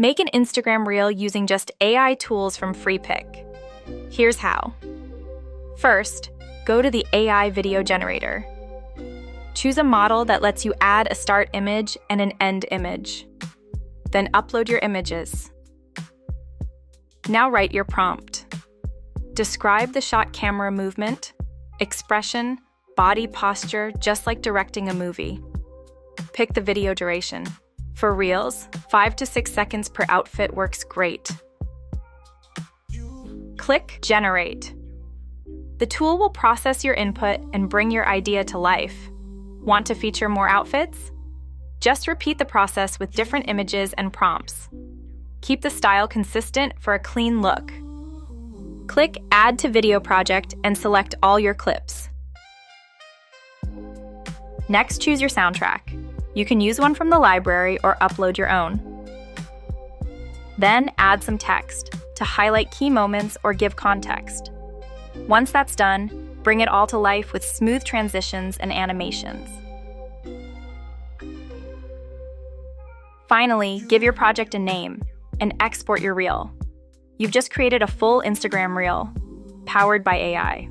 Make an Instagram reel using just AI tools from Freepik. Here's how. First, go to the AI video generator. Choose a model that lets you add a start image and an end image. Then upload your images. Now write your prompt. Describe the shot camera movement, expression, body posture, just like directing a movie. Pick the video duration. For reels, 5 to 6 seconds per outfit works great. Click Generate. The tool will process your input and bring your idea to life. Want to feature more outfits? Just repeat the process with different images and prompts. Keep the style consistent for a clean look. Click Add to Video Project and select all your clips. Next, choose your soundtrack. You can use one from the library or upload your own. Then add some text to highlight key moments or give context. Once that's done, bring it all to life with smooth transitions and animations. Finally, give your project a name and export your reel. You've just created a full Instagram reel, powered by AI.